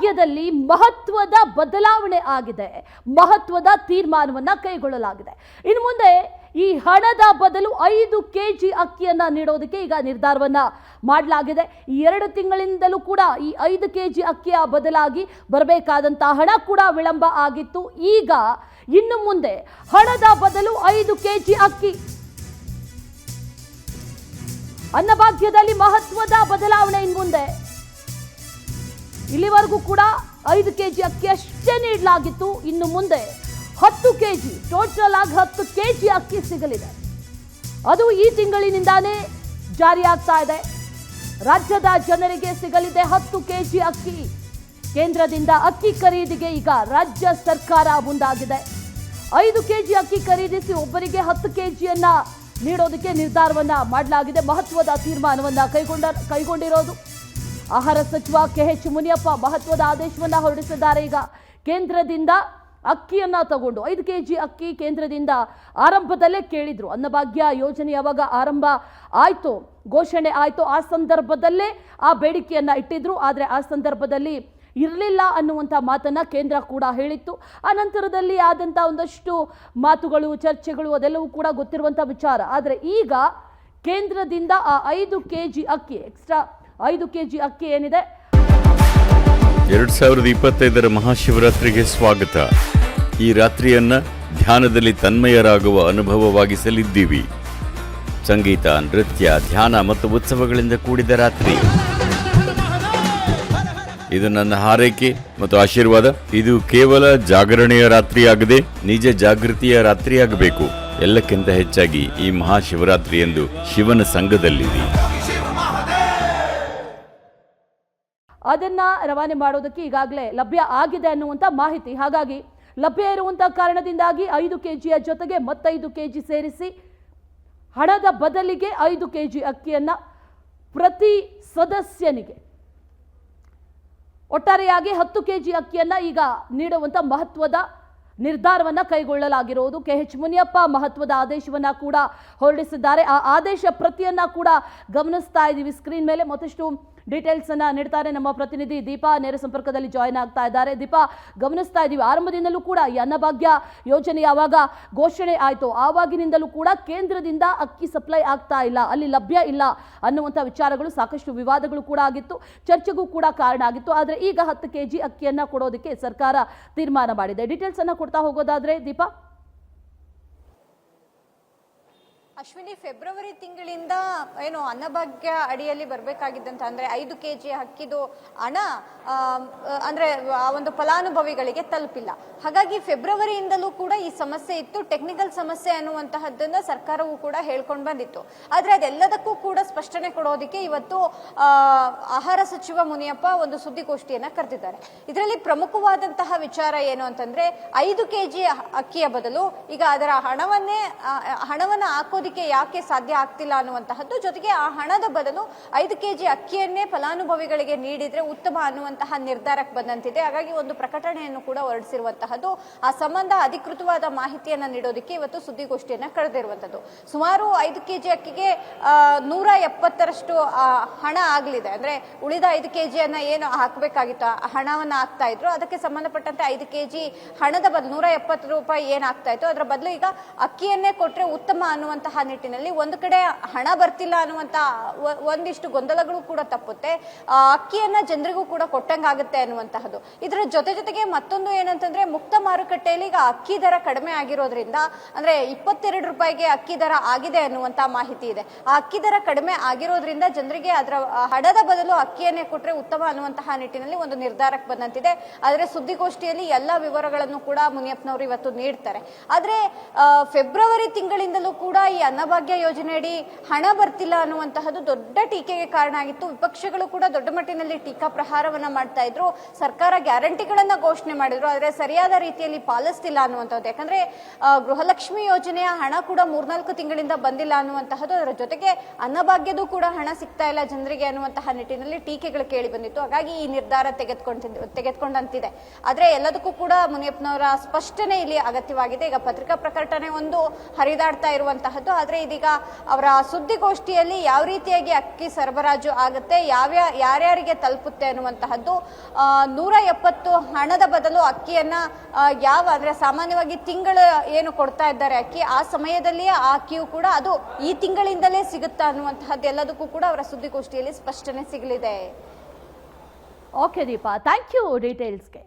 ಅನ್ನಭಾಗ್ಯದಲ್ಲಿ ಮಹತ್ವದ ಬದಲಾವಣೆ ಆಗಿದೆ, ಮಹತ್ವದ ತೀರ್ಮಾನವನ್ನ ಕೈಗೊಳ್ಳಲಾಗಿದೆ. ಇನ್ನು ಮುಂದೆ ಈ ಹಣದ ಬದಲು 5 ಕೆಜಿ ಅಕ್ಕಿಯನ್ನ ನೀಡೋದಕ್ಕೆ ಈಗ ನಿರ್ಧಾರವನ್ನ ಮಾಡಲಾಗಿದೆ. 2 ತಿಂಗಳಿಂದಲೂ ಕೂಡ ಈ 5 ಕೆಜಿ ಅಕ್ಕಿಯ ಬದಲಾಗಿ ಬರಬೇಕಾದಂತಹ ಹಣ ಕೂಡ ವಿಳಂಬ ಆಗಿತ್ತು. ಈಗ ಇನ್ನು ಮುಂದೆ ಹಣದ ಬದಲು 5 ಕೆಜಿ ಅಕ್ಕಿ. ಅನ್ನಭಾಗ್ಯದಲ್ಲಿ ಮಹತ್ವದ ಬದಲಾವಣೆ ಇನ್ನು ಮುಂದೆ. ಇಲ್ಲಿವರೆಗೂ ಕೂಡ 5 ಕೆಜಿ ಅಕ್ಕಿ ಅಷ್ಟೇ ನೀಡಲಾಗಿತ್ತು. ಇನ್ನು ಮುಂದೆ 10 ಕೆಜಿ, ಟೋಟಲ್ ಆಗಿ 10 ಕೆಜಿ ಅಕ್ಕಿ ಸಿಗಲಿದೆ. ಅದು ಈ ತಿಂಗಳಿನಿಂದಾನೇ ಜಾರಿಯಾಗ್ತಾ ಇದೆ. ರಾಜ್ಯದ ಜನರಿಗೆ ಸಿಗಲಿದೆ 10 ಕೆಜಿ ಅಕ್ಕಿ. ಕೇಂದ್ರದಿಂದ ಅಕ್ಕಿ ಖರೀದಿಗೆ ಈಗ ರಾಜ್ಯ ಸರ್ಕಾರ ಮುಂದಾಗಿದೆ. 5 ಕೆಜಿ ಅಕ್ಕಿ ಖರೀದಿಸಿ ಒಬ್ಬರಿಗೆ 10 ಕೆಜಿಯನ್ನ ನೀಡೋದಕ್ಕೆ ನಿರ್ಧಾರವನ್ನ ಮಾಡಲಾಗಿದೆ. ಮಹತ್ವದ ತೀರ್ಮಾನವನ್ನ ಕೈಗೊಂಡಿರೋದು ಆಹಾರ ಸಚಿವ KH ಮುನಿಯಪ್ಪ ಮಹತ್ವದ ಆದೇಶವನ್ನ ಹೊರಡಿಸಿದ್ದಾರೆ. ಈಗ ಕೇಂದ್ರದಿಂದ ಅಕ್ಕಿಯನ್ನ ತಗೊಂಡು 5 ಕೆಜಿ ಅಕ್ಕಿ ಕೇಂದ್ರದಿಂದ ಆರಂಭದಲ್ಲೇ ಕೇಳಿದ್ರು. ಅನ್ನಭಾಗ್ಯ ಯೋಜನೆ ಯಾವಾಗ ಆರಂಭ ಆಯ್ತು, ಘೋಷಣೆ ಆಯ್ತು, ಆ ಸಂದರ್ಭದಲ್ಲೇ ಆ ಬೇಡಿಕೆಯನ್ನ ಇಟ್ಟಿದ್ರು. ಆದರೆ ಆ ಸಂದರ್ಭದಲ್ಲಿ ಇರಲಿಲ್ಲ ಅನ್ನುವಂಥ ಮಾತನ್ನ ಕೇಂದ್ರ ಕೂಡ ಹೇಳಿತ್ತು. ಆ ನಂತರದಲ್ಲಿ ಆದಂಥ ಒಂದಷ್ಟು ಮಾತುಗಳು, ಚರ್ಚೆಗಳು ಅದೆಲ್ಲವೂ ಕೂಡ ಗೊತ್ತಿರುವಂಥ ವಿಚಾರ. ಆದರೆ ಈಗ ಕೇಂದ್ರದಿಂದ ಆ 5 ಕೆಜಿ ಅಕ್ಕಿ, ಎಕ್ಸ್ಟ್ರಾ 5 ಕೆಜಿ ಅಕ್ಕಿ ಏನಿದೆ, 2025ರ ಮಹಾಶಿವರಾತ್ರಿಗೆ ಸ್ವಾಗತ. ಈ ರಾತ್ರಿಯನ್ನ ಧ್ಯಾನದಲ್ಲಿ ತನ್ಮಯರಾಗುವ ಅನುಭವವಾಗಿಸಲಿದ್ದೀವಿ. ಸಂಗೀತ, ನೃತ್ಯ, ಧ್ಯಾನ ಮತ್ತು ಉತ್ಸವಗಳಿಂದ ಕೂಡಿದ ರಾತ್ರಿ. ಇದು ನನ್ನ ಹಾರೈಕೆ ಮತ್ತು ಆಶೀರ್ವಾದ. ಇದು ಕೇವಲ ಜಾಗರಣೆಯ ರಾತ್ರಿಯಾಗದೆ ನಿಜ ಜಾಗೃತಿಯ ರಾತ್ರಿಯಾಗಬೇಕು. ಎಲ್ಲಕ್ಕಿಂತ ಹೆಚ್ಚಾಗಿ ಈ ಮಹಾಶಿವರಾತ್ರಿಯಂದು ಶಿವನ ಸಂಘದಲ್ಲಿರಿ. ಅದನ್ನ ರವಾನೆ ಮಾಡೋದಕ್ಕೆ ಈಗಾಗಲೇ ಲಭ್ಯ ಆಗಿದೆ ಅನ್ನುವಂಥ ಮಾಹಿತಿ. ಹಾಗಾಗಿ ಲಭ್ಯ ಇರುವಂಥ ಕಾರಣದಿಂದಾಗಿ 5 ಕೆಜಿಯ ಜೊತೆಗೆ ಮತ್ತೈದು ಕೆಜಿ ಸೇರಿಸಿ ಹಣದ ಬದಲಿಗೆ 5 ಕೆಜಿ ಅಕ್ಕಿಯನ್ನ ಪ್ರತಿ ಸದಸ್ಯನಿಗೆ ಒಟ್ಟಾರೆಯಾಗಿ 10 ಕೆಜಿ ಅಕ್ಕಿಯನ್ನ ಈಗ ನೀಡುವಂಥ ಮಹತ್ವದ ನಿರ್ಧಾರವನ್ನ ಕೈಗೊಳ್ಳಲಾಗಿರುವುದು. KH ಮುನಿಯಪ್ಪ ಮಹತ್ವದ ಆದೇಶವನ್ನ ಕೂಡ ಹೊರಡಿಸಿದ್ದಾರೆ. ಆ ಆದೇಶ ಪ್ರತಿಯನ್ನ ಕೂಡ ಗಮನಿಸ್ತಾ ಇದ್ದೀವಿ ಸ್ಕ್ರೀನ್ ಮೇಲೆ. ಮತ್ತಷ್ಟು ಡೀಟೇಲ್ಸ್ ಅನ್ನ ನೀಡ್ತಾರೆ ನಮ್ಮ ಪ್ರತಿನಿಧಿ ದೀಪಾ, ನೇರ ಸಂಪರ್ಕದಲ್ಲಿ ಜಾಯಿನ್ ಆಗ್ತಾ ಇದ್ದಾರೆ. ದೀಪಾ, ಗಮನಿಸ್ತಾ ಇದ್ದೀವಿ ಆರಂಭದಿಂದಲೂ ಕೂಡ ಈ ಅನ್ನಭಾಗ್ಯ ಯೋಜನೆ ಯಾವಾಗ ಘೋಷಣೆ ಆಯಿತು ಆವಾಗಿನಿಂದಲೂ ಕೂಡ ಕೇಂದ್ರದಿಂದ ಅಕ್ಕಿ ಸಪ್ಲೈ ಆಗ್ತಾ ಇಲ್ಲ, ಅಲ್ಲಿ ಲಭ್ಯ ಇಲ್ಲ ಅನ್ನುವಂಥ ವಿಚಾರಗಳು, ಸಾಕಷ್ಟು ವಿವಾದಗಳು ಕೂಡ ಆಗಿತ್ತು, ಚರ್ಚೆಗೂ ಕೂಡ ಕಾರಣ ಆಗಿತ್ತು. ಆದರೆ ಈಗ 10 ಕೆಜಿ ಅಕ್ಕಿಯನ್ನ ಕೊಡೋದಕ್ಕೆ ಸರ್ಕಾರ ತೀರ್ಮಾನ ಮಾಡಿದೆ. ಡೀಟೇಲ್ಸ್ ಅನ್ನ ಕೊಡ್ತಾ ಹೋಗೋದಾದ್ರೆ ದೀಪಾ. ಅಶ್ವಿನಿ, ಫೆಬ್ರವರಿ ತಿಂಗಳಿಂದ ಏನು ಅನ್ನಭಾಗ್ಯ ಅಡಿಯಲ್ಲಿ ಬರಬೇಕಾಗಿದ್ದಂತ ಅಂದ್ರೆ 5 ಕೆಜಿ ಅಕ್ಕಿದು ಹಣ ಅಂದ್ರೆ ಆ ಒಂದು ಫಲಾನುಭವಿಗಳಿಗೆ ತಲುಪಿಲ್ಲ. ಹಾಗಾಗಿ ಫೆಬ್ರವರಿಯಿಂದಲೂ ಕೂಡ ಈ ಸಮಸ್ಯೆ ಇತ್ತು. ಟೆಕ್ನಿಕಲ್ ಸಮಸ್ಯೆ ಅನ್ನುವಂತಹದ್ದನ್ನ ಸರ್ಕಾರವೂ ಕೂಡ ಹೇಳ್ಕೊಂಡು ಬಂದಿತ್ತು. ಆದ್ರೆ ಅದೆಲ್ಲದಕ್ಕೂ ಕೂಡ ಸ್ಪಷ್ಟನೆ ಕೊಡೋದಕ್ಕೆ ಇವತ್ತು ಆಹಾರ ಸಚಿವ ಮುನಿಯಪ್ಪ ಒಂದು ಸುದ್ದಿಗೋಷ್ಠಿಯನ್ನ ಕರೆದಿದ್ದಾರೆ. ಇದರಲ್ಲಿ ಪ್ರಮುಖವಾದಂತಹ ವಿಚಾರ ಏನು ಅಂತಂದ್ರೆ 5 ಕೆಜಿ ಅಕ್ಕಿಯ ಬದಲು ಈಗ ಅದರ ಹಣವನ್ನ ಹಾಕೋದಿಕ್ಕೆ ಯಾಕೆ ಸಾಧ್ಯ ಆಗ್ತಿಲ್ಲ ಅನ್ನುವಂತಹದ್ದು, ಜೊತೆಗೆ ಆ ಹಣದ ಬದಲು 5 ಕೆಜಿ ಅಕ್ಕಿಯನ್ನೇ ಫಲಾನುಭವಿಗಳಿಗೆ ನೀಡಿದ್ರೆ ಉತ್ತಮ ಅನ್ನುವಂತಹ ನಿರ್ಧಾರಕ್ಕೆ ಬಂದಂತಿದೆ. ಹಾಗಾಗಿ ಒಂದು ಪ್ರಕಟಣೆಯನ್ನು ಕೂಡ ಹೊರಡಿಸಿರುವಂತಹದ್ದು. ಆ ಸಂಬಂಧ ಅಧಿಕೃತವಾದ ಮಾಹಿತಿಯನ್ನ ನೀಡೋದಕ್ಕೆ ಇವತ್ತು ಸುದ್ದಿಗೋಷ್ಠಿಯನ್ನ ಕರೆದಿರುವಂತದ್ದು. ಸುಮಾರು 5 ಕೆಜಿ ಅಕ್ಕಿಗೆ 170ರಷ್ಟು ಹಣ ಆಗ್ಲಿದೆ. ಅಂದ್ರೆ ಉಳಿದ 5 ಕೆಜಿಯನ್ನ ಏನು ಹಾಕಬೇಕಾಗಿತ್ತು, ಹಣವನ್ನ ಹಾಕ್ತಾ ಇದ್ರು, ಅದಕ್ಕೆ ಸಂಬಂಧಪಟ್ಟಂತೆ 5 ಕೆಜಿ ಹಣದ ಬದಲು 170 ರೂಪಾಯಿ ಏನ್ ಆಗ್ತಾ ಇತ್ತು ಅದರ ಬದಲು ಈಗ ಅಕ್ಕಿಯನ್ನೇ ಕೊಟ್ರೆ ಉತ್ತಮ ಅನ್ನುವಂತಹ ನಿಟ್ಟಿನಲ್ಲಿ ಒಂದು ಕಡೆ ಹಣ ಬರ್ತಿಲ್ಲ ಅನ್ನುವಂತ ಒಂದಿಷ್ಟು ಗೊಂದಲಗಳು ಕೂಡ ತಪ್ಪುತ್ತೆ. ಅಕ್ಕಿಯನ್ನ ಜನರಿಗೂ ಕೂಡ ಕೊಟ್ಟಂಗಾಗುತ್ತೆ ಅನ್ನುವಂತಹದ್ದು. ಇದರ ಜೊತೆಗೆ ಮತ್ತೊಂದು ಏನಂತಂದ್ರೆ ಮುಕ್ತ ಮಾರುಕಟ್ಟೆಯಲ್ಲಿ ಈಗ ಅಕ್ಕಿ ದರ ಕಡಿಮೆ ಆಗಿರೋದ್ರಿಂದ, ಅಂದ್ರೆ 22 ರೂಪಾಯಿಗೆ ಅಕ್ಕಿ ದರ ಆಗಿದೆ ಅನ್ನುವಂತ ಮಾಹಿತಿ ಇದೆ. ಆ ಅಕ್ಕಿ ದರ ಕಡಿಮೆ ಆಗಿರೋದ್ರಿಂದ ಜನರಿಗೆ ಅದರ ಹಣದ ಬದಲು ಅಕ್ಕಿಯನ್ನೇ ಕೊಟ್ರೆ ಉತ್ತಮ ಅನ್ನುವಂತಹ ನಿಟ್ಟಿನಲ್ಲಿ ಒಂದು ನಿರ್ಧಾರಕ್ಕೆ ಬಂದಂತಿದೆ. ಆದ್ರೆ ಸುದ್ದಿಗೋಷ್ಠಿಯಲ್ಲಿ ಎಲ್ಲಾ ವಿವರಗಳನ್ನು ಕೂಡ ಮುನಿಯಪ್ಪನವರು ಇವತ್ತು ನೀಡ್ತಾರೆ. ಆದ್ರೆ ಫೆಬ್ರವರಿ ತಿಂಗಳಿಂದಲೂ ಕೂಡ ಈ ಅನ್ನಭಾಗ್ಯ ಯೋಜನೆಯಡಿ ಹಣ ಬರ್ತಿಲ್ಲ ಅನ್ನುವಂತಹದ್ದು ದೊಡ್ಡ ಟೀಕೆಗೆ ಕಾರಣ ಆಗಿತ್ತು. ವಿಪಕ್ಷಗಳು ಕೂಡ ದೊಡ್ಡ ಮಟ್ಟಿನಲ್ಲಿ ಟೀಕಾ ಪ್ರಹಾರವನ್ನ ಮಾಡ್ತಾ ಇದ್ರು. ಸರ್ಕಾರ ಗ್ಯಾರಂಟಿಗಳನ್ನ ಘೋಷಣೆ ಮಾಡಿದ್ರು, ಆದ್ರೆ ಸರಿಯಾದ ರೀತಿಯಲ್ಲಿ ಪಾಲಿಸ್ತಿಲ್ಲ ಅನ್ನುವಂಥದ್ದು. ಯಾಕಂದ್ರೆ ಗೃಹಲಕ್ಷ್ಮಿ ಯೋಜನೆಯ ಹಣ ಕೂಡ 3-4 ತಿಂಗಳಿಂದ ಬಂದಿಲ್ಲ ಅನ್ನುವಂತಹದ್ದು, ಅದರ ಜೊತೆಗೆ ಅನ್ನಭಾಗ್ಯದೂ ಕೂಡ ಹಣ ಸಿಗ್ತಾ ಇಲ್ಲ ಜನರಿಗೆ ಅನ್ನುವಂತಹ ನಿಟ್ಟಿನಲ್ಲಿ ಟೀಕೆಗಳು ಕೇಳಿ ಬಂದಿತ್ತು. ಹಾಗಾಗಿ ಈ ನಿರ್ಧಾರ ತೆಗೆದುಕೊಂಡಂತಿದೆ. ಆದ್ರೆ ಎಲ್ಲದಕ್ಕೂ ಕೂಡ ಮುನಿಯಪ್ಪನವರ ಸ್ಪಷ್ಟನೆ ಇಲ್ಲಿ ಅಗತ್ಯವಾಗಿದೆ. ಈಗ ಪತ್ರಿಕಾ ಪ್ರಕಟಣೆ ಒಂದು ಹರಿದಾಡ್ತಾ ಇರುವಂತಹದ್ದು, ಆದ್ರೆ ಇದೀಗ ಅವರ ಸುದ್ದಿಗೋಷ್ಠಿಯಲ್ಲಿ ಯಾವ ರೀತಿಯಾಗಿ ಅಕ್ಕಿ ಸರಬರಾಜು ಆಗುತ್ತೆ, ಯಾರ್ಯಾರಿಗೆ ತಲುಪುತ್ತೆ ಅನ್ನುವಂತಹದ್ದು 170 ಹಣದ ಬದಲು ಅಕ್ಕಿಯನ್ನ ಅಂದ್ರೆ ಸಾಮಾನ್ಯವಾಗಿ ತಿಂಗಳ ಏನು ಕೊಡ್ತಾ ಇದ್ದಾರೆ ಅಕ್ಕಿ, ಆ ಸಮಯದಲ್ಲಿಯೇ ಆ ಅಕ್ಕಿಯು ಕೂಡ ಅದು ಈ ತಿಂಗಳಿಂದಲೇ ಸಿಗುತ್ತಾ ಅನ್ನುವಂತಹದ್ದು ಎಲ್ಲದಕ್ಕೂ ಕೂಡ ಅವರ ಸುದ್ದಿಗೋಷ್ಠಿಯಲ್ಲಿ ಸ್ಪಷ್ಟನೆ ಸಿಗಲಿದೆ. Okay Deepa, thank you ಡೀಟೇಲ್ಸ್ಗೆ.